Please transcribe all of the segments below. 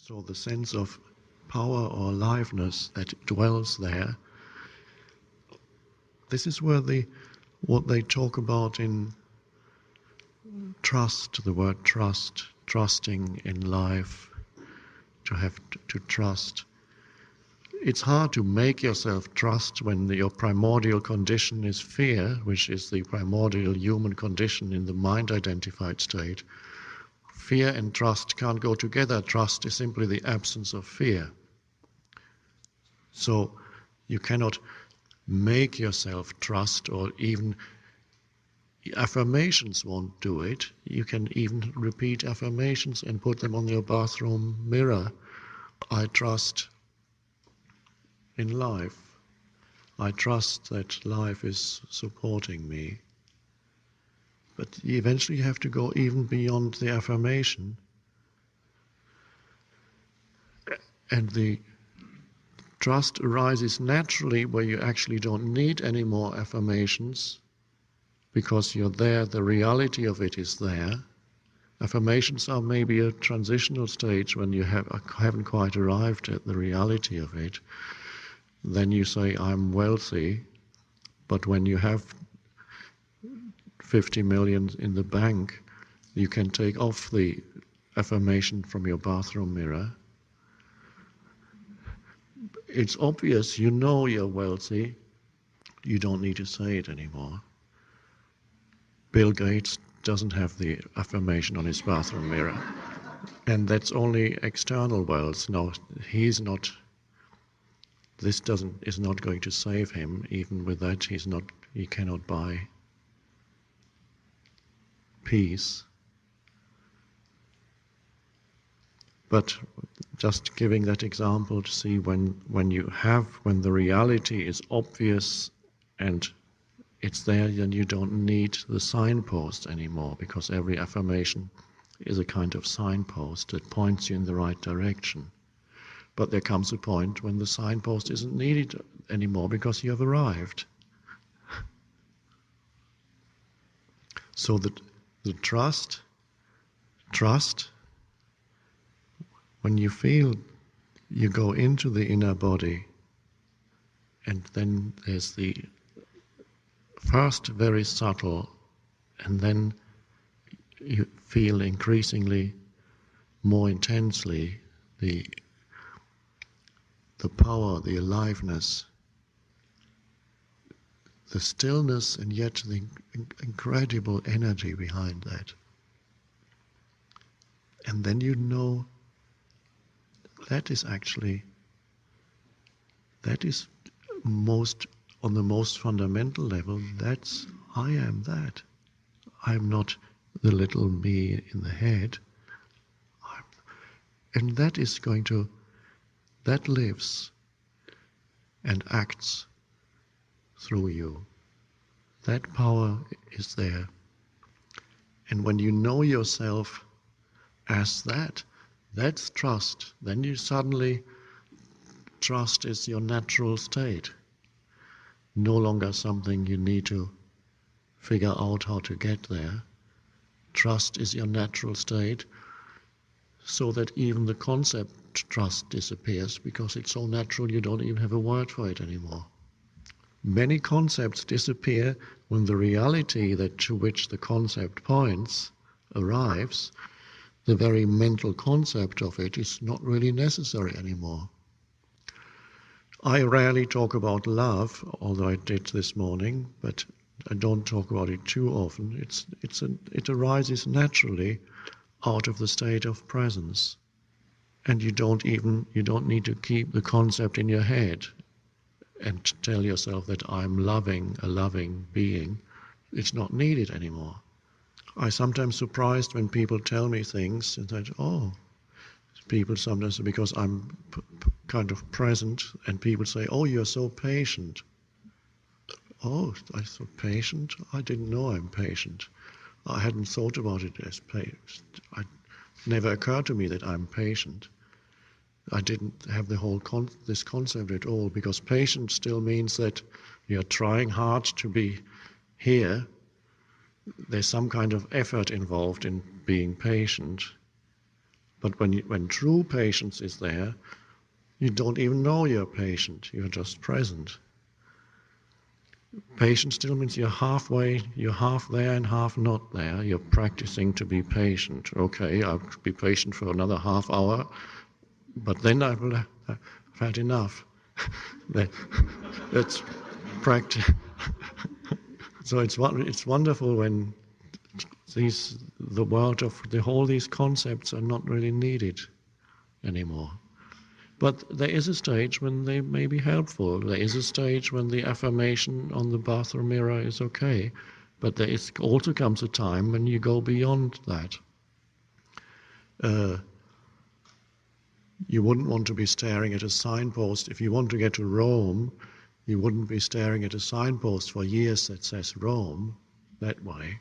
So the sense of power or aliveness that dwells there, this is where what they talk about in trust, the word trust, trusting in life, to have to trust. It's hard to make yourself trust when your primordial condition is fear, which is the primordial human condition in the mind-identified state. Fear and trust can't go together. Trust is simply the absence of fear. So you cannot make yourself trust, or even affirmations won't do it. You can even repeat affirmations and put them on your bathroom mirror. I trust in life. I trust that life is supporting me. But eventually you have to go even beyond the affirmation. And the trust arises naturally where you actually don't need any more affirmations, because you're there, the reality of it is there. Affirmations are maybe a transitional stage when you haven't quite arrived at the reality of it. Then you say, I'm wealthy, but when you have 50 million in the bank, you can take off the affirmation from your bathroom mirror. It's obvious, you know you're wealthy, you don't need to say it anymore. Bill Gates doesn't have the affirmation on his bathroom mirror. And that's only external wealth. No, he's not, is not going to save him. Even with that, he cannot buy peace. But just giving that example to see when the reality is obvious and it's there, then you don't need the signpost anymore, because every affirmation is a kind of signpost that points you in the right direction. But there comes a point when the signpost isn't needed anymore because you have arrived. So that the trust, when you feel you go into the inner body, and then there's the first very subtle, and then you feel increasingly more intensely the power, the aliveness, the stillness, and yet the incredible energy behind that. And then you know that is most, on the most fundamental level, that's, I am that. I'm not the little me in the head. And that is that lives and acts through you. That power is there. And when you know yourself as that's trust. Then you suddenly, trust is your natural state. No longer something you need to figure out how to get there. Trust is your natural state, so that even the concept trust disappears, because it's so natural you don't even have a word for it anymore. Many concepts disappear when the reality to which the concept points arrives. The very mental concept of it is not really necessary anymore. I rarely talk about love, although I did this morning, but I don't talk about it too often. It arises naturally out of the state of presence. And you don't need to keep the concept in your head and tell yourself that I'm loving, a loving being. It's not needed anymore. I'm sometimes surprised when people tell me things and that, people sometimes, because I'm kind of present, and people say, you're so patient. I thought patient? I didn't know I'm patient. I hadn't thought about it as patient. It never occurred to me that I'm patient. I didn't have this concept at all, because patient still means that you're trying hard to be here. There's some kind of effort involved in being patient. But when true patience is there, you don't even know you're patient, you're just present. Patience still means you're halfway, you're half there and half not there. You're practicing to be patient. Okay, I'll be patient for another half hour, but then I've had enough. That's practice. So it's wonderful when the world of all these concepts are not really needed anymore. But there is a stage when they may be helpful. There is a stage when the affirmation on the bathroom mirror is okay. But there also comes a time when you go beyond that. You wouldn't want to be staring at a signpost. If you want to get to Rome, you wouldn't be staring at a signpost for years that says Rome that way.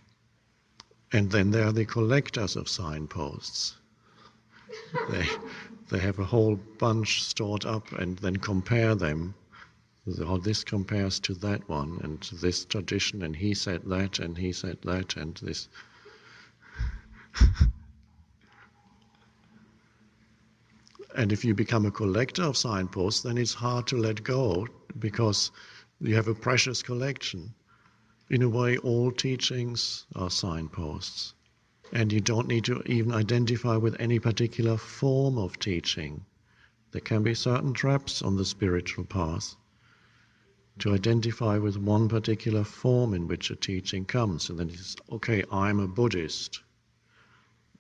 And then there are the collectors of signposts. They have a whole bunch stored up and then compare them. How this compares to that one, and this tradition, and he said that, and he said that, and this. And if you become a collector of signposts, then it's hard to let go, because you have a precious collection. In a way, all teachings are signposts. And you don't need to even identify with any particular form of teaching. There can be certain traps on the spiritual path to identify with one particular form in which a teaching comes. And then it's, okay, I'm a Buddhist.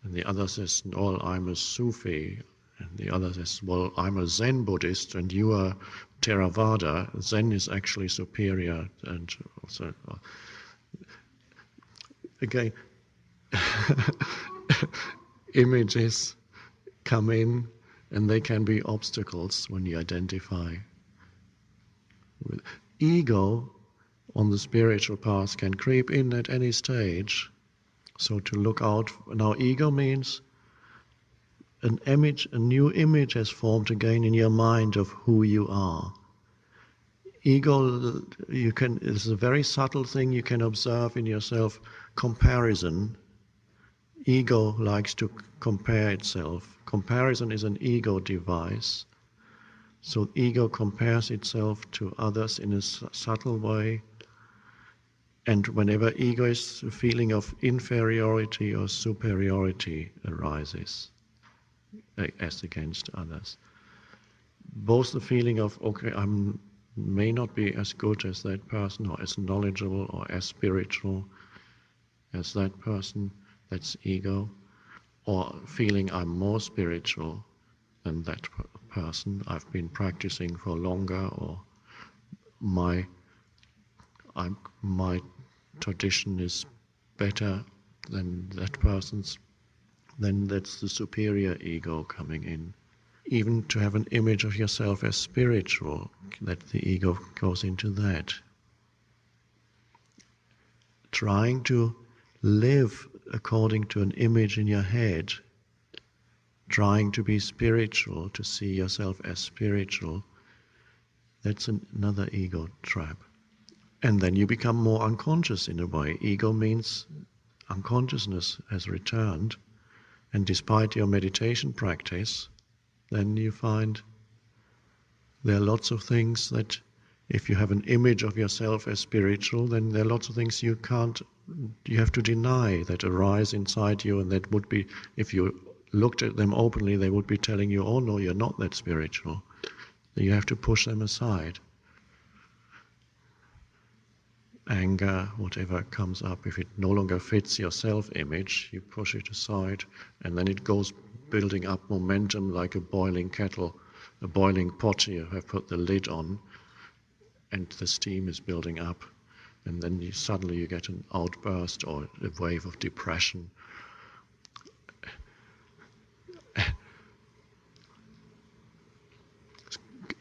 And the other says, well, I'm a Sufi. And the other says, well, I'm a Zen Buddhist and you are Theravada. Zen is actually superior. And also, again, images come in and they can be obstacles when you identify with. Ego on the spiritual path can creep in at any stage. So to look out, now ego means an image, a new image has formed again in your mind of who you are. Ego, is a very subtle thing you can observe in yourself, comparison. Ego likes to compare itself. Comparison is an ego device. So ego compares itself to others in a subtle way. And whenever ego is, a feeling of inferiority or superiority arises as against others. Both the feeling of, okay, I may not be as good as that person, or as knowledgeable or as spiritual as that person, that's ego, or feeling I'm more spiritual than that person, I've been practicing for longer, or my tradition is better than that person's, then that's the superior ego coming in. Even to have an image of yourself as spiritual, that the ego goes into that. Trying to live according to an image in your head, trying to be spiritual, to see yourself as spiritual, that's another ego trap. And then you become more unconscious in a way. Ego means unconsciousness has returned, and despite your meditation practice, then you find there are lots of things that, if you have an image of yourself as spiritual, then there are lots of things you have to deny that arise inside you, and that would be, if you looked at them openly, they would be telling you, oh no, you're not that spiritual. You have to push them aside. Anger, whatever comes up, if it no longer fits your self-image, you push it aside, and then it goes building up momentum like a boiling kettle, a boiling pot. You have put the lid on, and the steam is building up, and then suddenly you get an outburst or a wave of depression.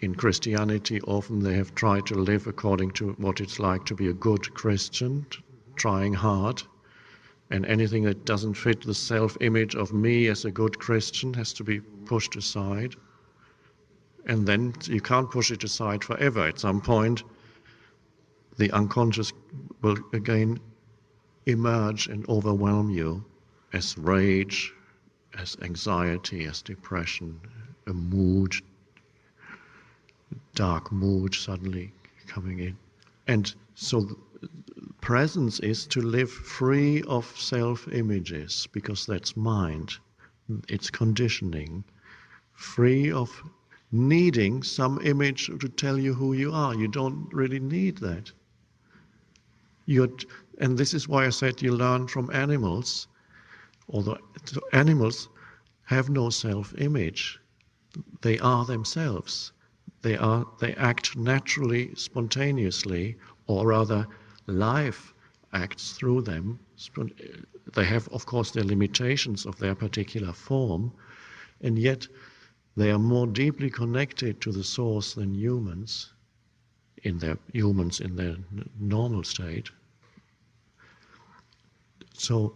In Christianity, often they have tried to live according to what it's like to be a good Christian, trying hard, and anything that doesn't fit the self-image of me as a good Christian has to be pushed aside. And then you can't push it aside forever. At some point, the unconscious will again emerge and overwhelm you as rage, as anxiety, as depression, a mood, dark mood suddenly coming in. And so presence is to live free of self-images, because that's mind. It's conditioning. Free of needing some image to tell you who you are. You don't really need that. And this is why I said you learn from animals, although animals have no self-image. They are themselves. They act naturally, spontaneously, or rather life acts through them. They have, of course, their limitations of their particular form, and yet they are more deeply connected to the source than humans in their normal state. So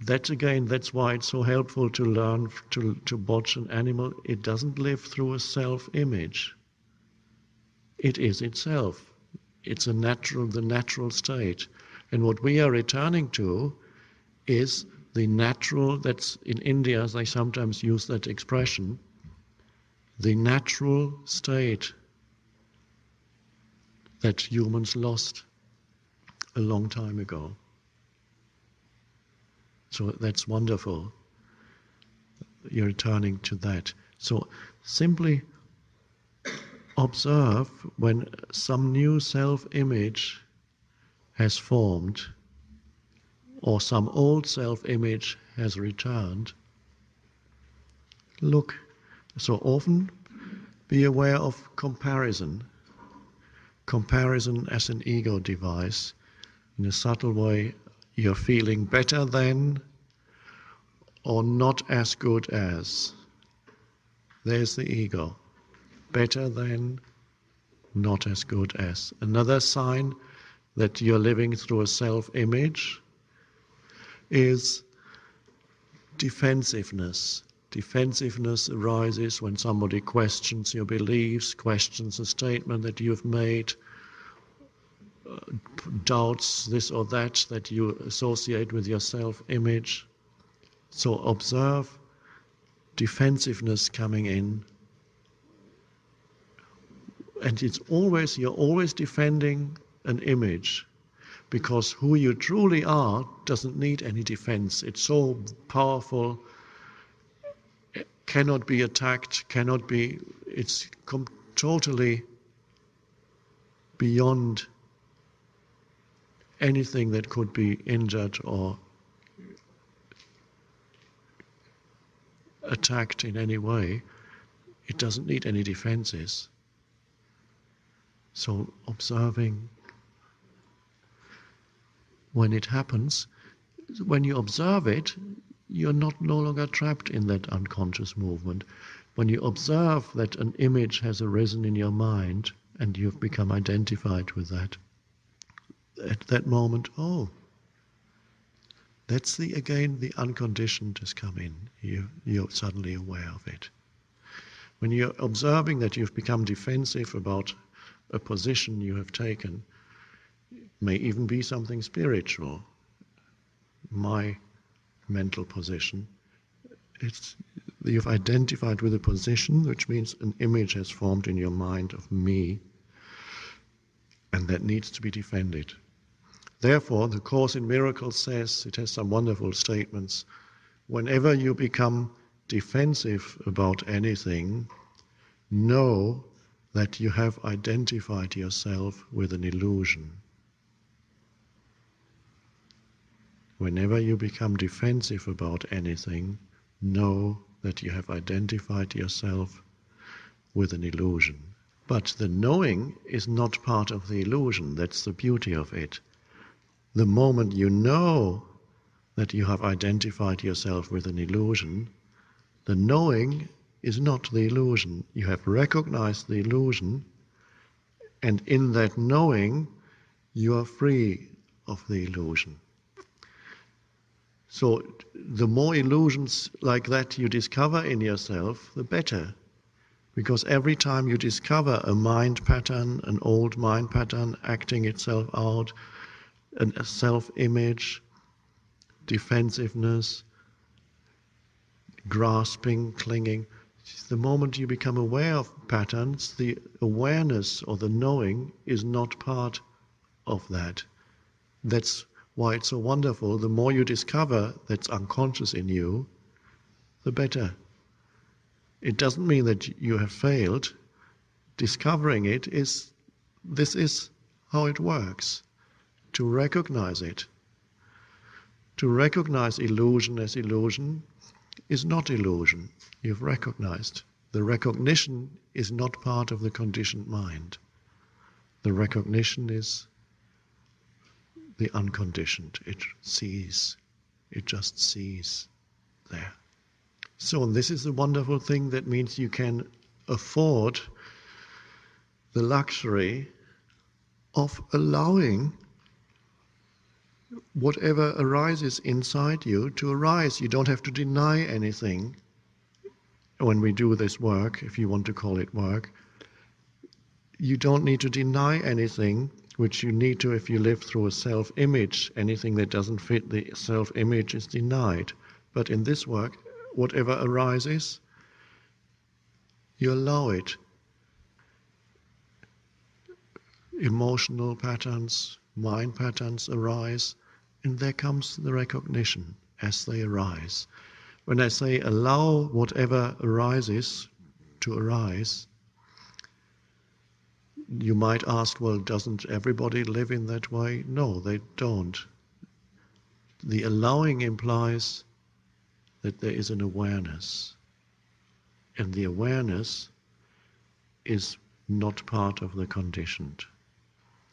that's why it's so helpful to learn to watch an animal. It doesn't live through a self-image. It is itself. It's the natural state. And what we are returning to is the natural, that's in India, they sometimes use that expression, the natural state that humans lost a long time ago. So that's wonderful. You're returning to that. So simply observe when some new self-image has formed, or some old self-image has returned. Look. So often be aware of comparison. Comparison as an ego device. In a subtle way, you're feeling better than or not as good as. There's the ego. Better than, not as good as. Another sign that you're living through a self-image is defensiveness. Defensiveness arises when somebody questions your beliefs, questions a statement that you've made, doubts this or that you associate with your self-image. So observe defensiveness coming in. And you're always defending an image, because who you truly are doesn't need any defense. It's so powerful, cannot be attacked, it's totally beyond anything that could be injured or attacked in any way. It doesn't need any defenses. So observing when it happens, when you observe it, you're no longer trapped in that unconscious movement. When you observe that an image has arisen in your mind and you've become identified with that, at that moment, that's the unconditioned has come in. You're suddenly aware of it. When you're observing that you've become defensive about a position you have taken, may even be something spiritual, my mental position, you've identified with a position, which means an image has formed in your mind of me, and that needs to be defended. Therefore, the Course in Miracles says, it has some wonderful statements, whenever you become defensive about anything, know that you have identified yourself with an illusion. Whenever you become defensive about anything, know that you have identified yourself with an illusion. But the knowing is not part of the illusion. That's the beauty of it. The moment you know that you have identified yourself with an illusion, the knowing is not the illusion. You have recognized the illusion, and in that knowing, you are free of the illusion. So the more illusions like that you discover in yourself, the better. Because every time you discover a mind pattern, an old mind pattern acting itself out, a self-image, defensiveness, grasping, clinging. The moment you become aware of patterns, the awareness or the knowing is not part of that. That's why it's so wonderful. The more you discover that's unconscious in you, the better. It doesn't mean that you have failed. Discovering it is, this is how it works. To recognize it. To recognize illusion as illusion is not illusion. You've recognized. The recognition is not part of the conditioned mind. The recognition is the unconditioned. It sees. It just sees there. So this is the wonderful thing that means you can afford the luxury of allowing whatever arises inside you to arise. You don't have to deny anything when we do this work, if you want to call it work. You don't need to deny anything, which you need to if you live through a self-image. Anything that doesn't fit the self-image is denied. But in this work, whatever arises, you allow it. Emotional patterns, mind patterns arise, and there comes the recognition as they arise. When I say allow whatever arises to arise, you might ask, well, doesn't everybody live in that way? No, they don't. The allowing implies that there is an awareness, and the awareness is not part of the conditioned.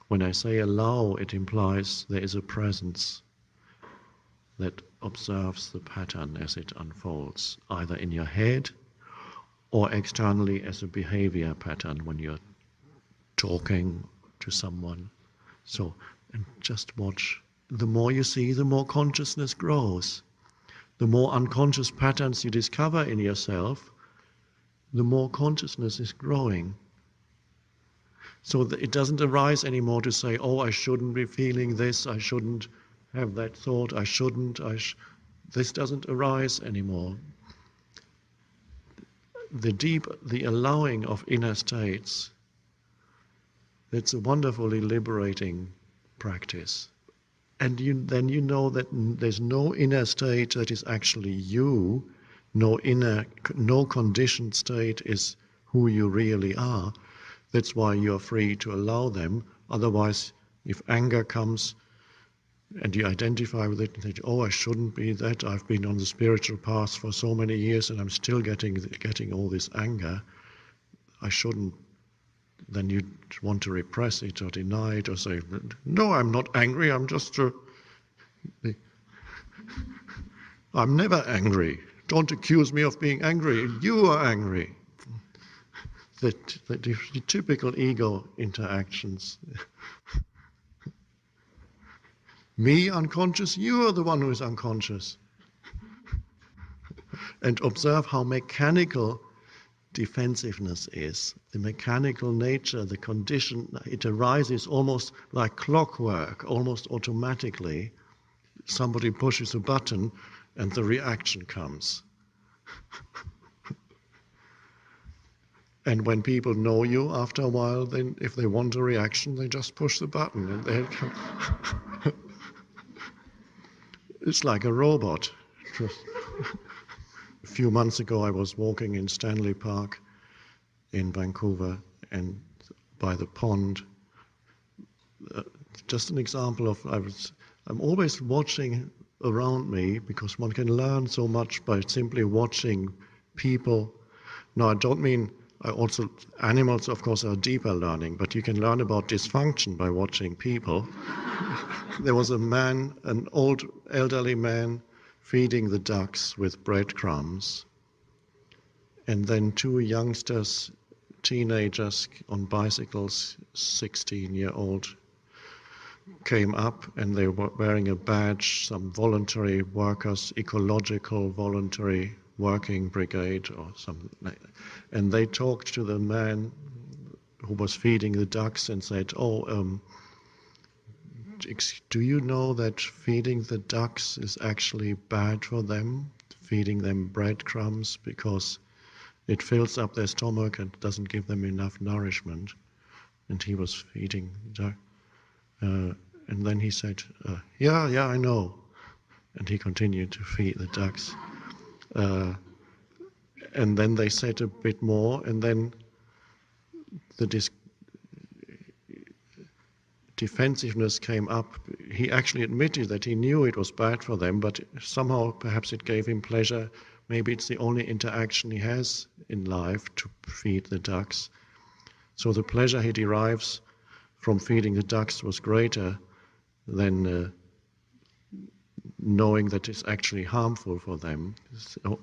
When I say allow, it implies there is a presence that observes the pattern as it unfolds, either in your head or externally as a behavior pattern when you're talking to someone. So, and just watch. The more you see, the more consciousness grows. The more unconscious patterns you discover in yourself, the more consciousness is growing. So that it doesn't arise anymore to say, oh, I shouldn't be feeling this, I shouldn't have that thought, I shouldn't, this doesn't arise anymore. The allowing of inner states, that's a wonderfully liberating practice. And then you know that there's no inner state that is actually you, no conditioned state is who you really are. That's why you're free to allow them. Otherwise, if anger comes and you identify with it and think, oh, I shouldn't be that, I've been on the spiritual path for so many years and I'm still getting all this anger, I shouldn't, then you want to repress it or deny it or say, no, I'm not angry, I'm just I'm never angry. Don't accuse me of being angry. You are angry. The typical ego interactions. Me unconscious, you are the one who is unconscious. And observe how mechanical defensiveness is. The mechanical nature, the condition, it arises almost like clockwork, almost automatically. Somebody pushes a button and the reaction comes. And when people know you after a while, then if they want a reaction, they just push the button and they come. It's like a robot. A few months ago I was walking in Stanley Park in Vancouver and by the pond. Just an example of, I'm always watching around me because one can learn so much by simply watching people. No, I don't mean, animals of course are deeper learning, but you can learn about dysfunction by watching people. There was a man, an old elderly man, feeding the ducks with breadcrumbs, and then two youngsters, teenagers on bicycles, 16-year-old, came up and they were wearing a badge, some voluntary workers, ecological voluntary working brigade or something like that. And they talked to the man who was feeding the ducks and said, do you know that feeding the ducks is actually bad for them? Feeding them breadcrumbs, because it fills up their stomach and doesn't give them enough nourishment. And he was feeding duck. And then he said, yeah, I know. And he continued to feed the ducks. And then they said a bit more, and then the defensiveness came up. He actually admitted that he knew it was bad for them, but somehow perhaps it gave him pleasure. Maybe it's the only interaction he has in life, to feed the ducks. So the pleasure he derives from feeding the ducks was greater than knowing that it's actually harmful for them. So,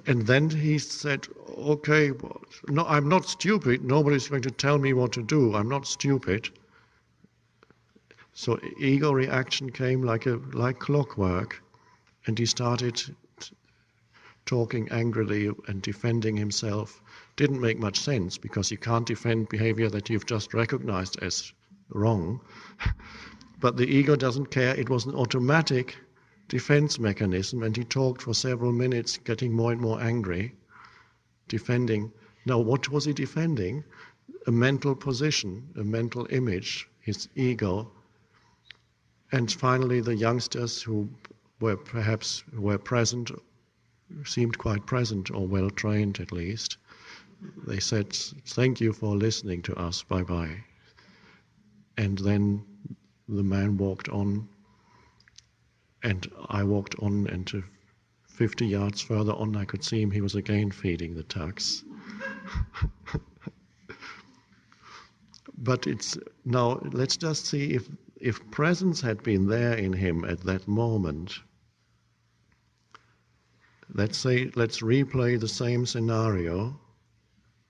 and then he said, okay, well, no, I'm not stupid. Nobody's going to tell me what to do. I'm not stupid. So ego reaction came like clockwork, and he started talking angrily and defending himself. Didn't make much sense, because you can't defend behavior that you've just recognized as wrong. But the ego doesn't care. It was an automatic defense mechanism, and he talked for several minutes, getting more and more angry, defending. Now, what was he defending? A mental position, a mental image, his ego. And finally, the youngsters who were present, seemed quite present, or well trained at least, they said, thank you for listening to us, bye-bye. And then the man walked on, and I walked on, and 50 yards further on I could see him. He was again feeding the ducks. But now let's just see if presence had been there in him at that moment. Let's replay the same scenario.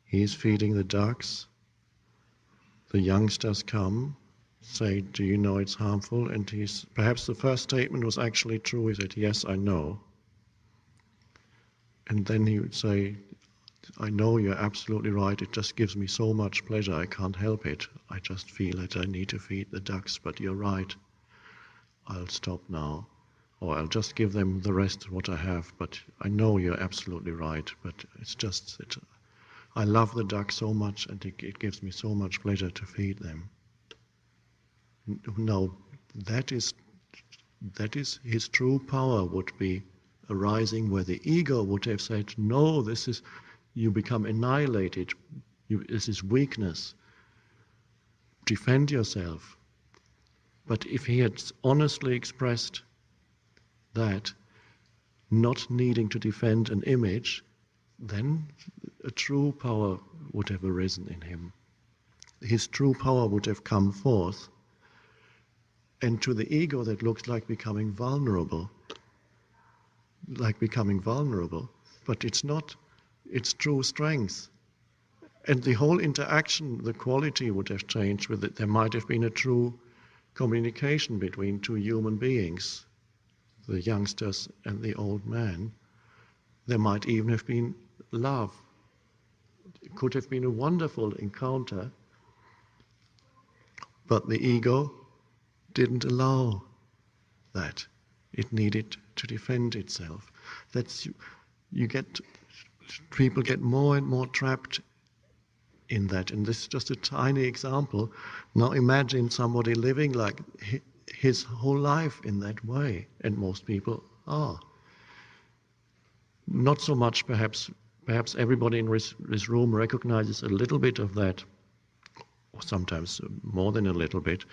He's feeding the ducks. The youngsters come, say, do you know it's harmful? And perhaps the first statement was actually true. He said, yes, I know. And then he would say, I know you're absolutely right. It just gives me so much pleasure. I can't help it. I just feel that I need to feed the ducks, but you're right. I'll stop now. Or I'll just give them the rest of what I have, but I know you're absolutely right. But it's just that I love the ducks so much, and it gives me so much pleasure to feed them. No, that is his true power would be arising, where the ego would have said, no, you become annihilated, this is weakness, defend yourself. But if he had honestly expressed that, not needing to defend an image, then a true power would have arisen in him. His true power would have come forth. And to the ego, that looks like becoming vulnerable, but it's not. It's true strength. And the whole interaction, the quality would have changed with it. There might have been a true communication between two human beings, the youngsters and the old man. There might even have been love. It could have been a wonderful encounter, but the ego didn't allow that. It needed to defend itself. People get more and more trapped in that. And this is just a tiny example. Now imagine somebody living like his whole life in that way, and most people are. Not so much perhaps everybody in this room recognizes a little bit of that, or sometimes more than a little bit,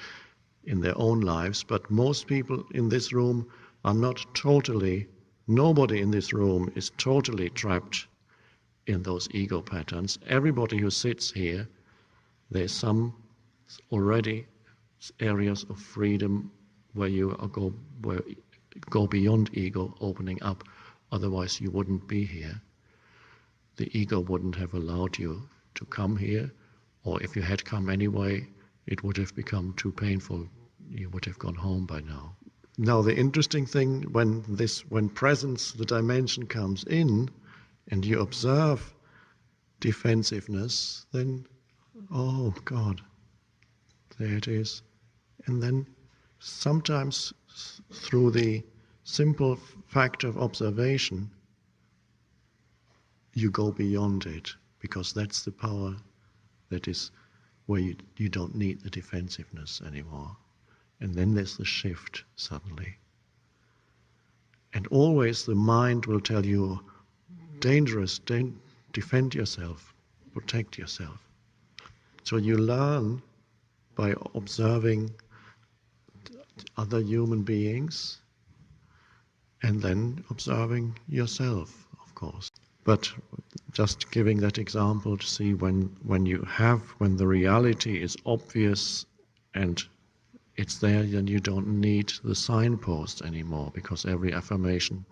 in their own lives, but most people in this room are not totally, nobody in this room is totally trapped in those ego patterns. Everybody who sits here, there's some already areas of freedom where go beyond ego, opening up. Otherwise you wouldn't be here. The ego wouldn't have allowed you to come here, or if you had come anyway, it would have become too painful. You would have gone home by now. Now the interesting thing, when presence, the dimension comes in, and you observe defensiveness, then, oh God, there it is. And then sometimes through the simple fact of observation, you go beyond it, because that's the power that is where you don't need the defensiveness anymore. And then there's the shift suddenly. And always the mind will tell you, dangerous, defend yourself, protect yourself. So you learn by observing other human beings and then observing yourself, of course. But just giving that example to see when the reality is obvious and it's there, then you don't need the signpost anymore, because every affirmation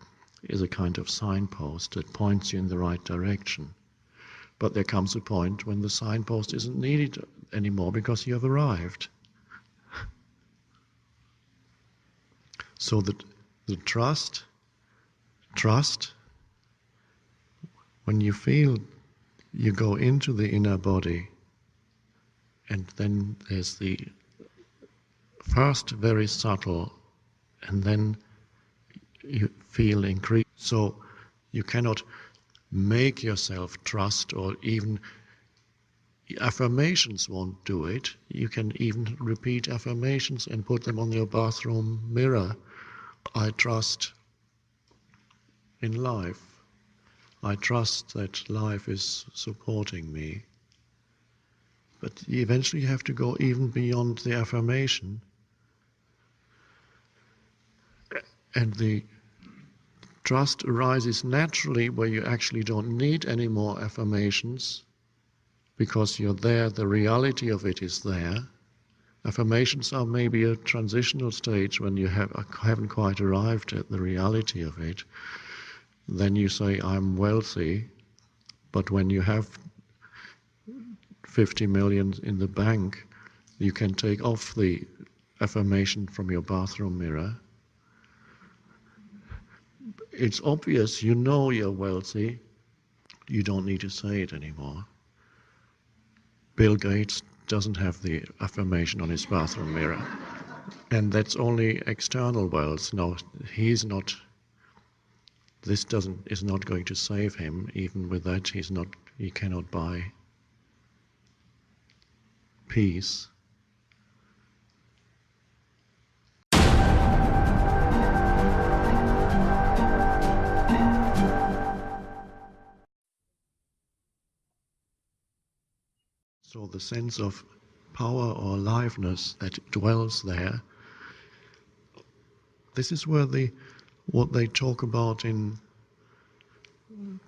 is a kind of signpost that points you in the right direction. But there comes a point when the signpost isn't needed anymore because you have arrived. So that the trust, when you feel you go into the inner body, and then there's the first very subtle, and then you feel increase. So you cannot make yourself trust, or even affirmations won't do it. You can even repeat affirmations and put them on your bathroom mirror. I trust in life. I trust that life is supporting me. But eventually you have to go even beyond the affirmation. And the trust arises naturally where you actually don't need any more affirmations, because you're there, the reality of it is there. Affirmations are maybe a transitional stage when you haven't quite arrived at the reality of it. Then you say, I'm wealthy, but when you have 50 million in the bank, you can take off the affirmation from your bathroom mirror. It's obvious, you know you're wealthy, you don't need to say it anymore. Bill Gates doesn't have the affirmation on his bathroom mirror. And that's only external wealth. No, he's not, is not going to save him. Even with that, he cannot buy peace. So the sense of power or aliveness that dwells there, this is where what they talk about in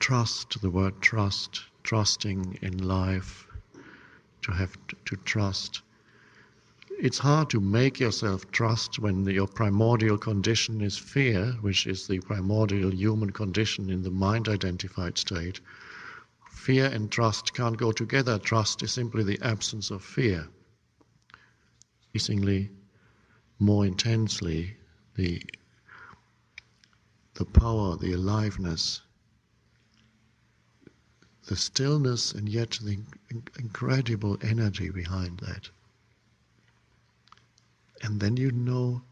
trust, the word trust, trusting in life, to have to trust. It's hard to make yourself trust when your primordial condition is fear, which is the primordial human condition in the mind-identified state. Fear and trust can't go together. Trust is simply the absence of fear. Increasingly, more intensely, the power, the aliveness, the stillness, and yet the incredible energy behind that. And then you know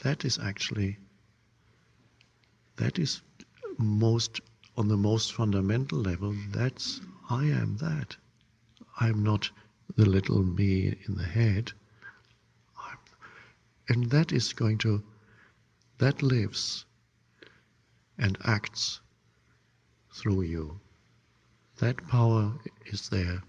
that is most, on the most fundamental level, I am that. I'm not the little me in the head. And that lives and acts through you. That power is there.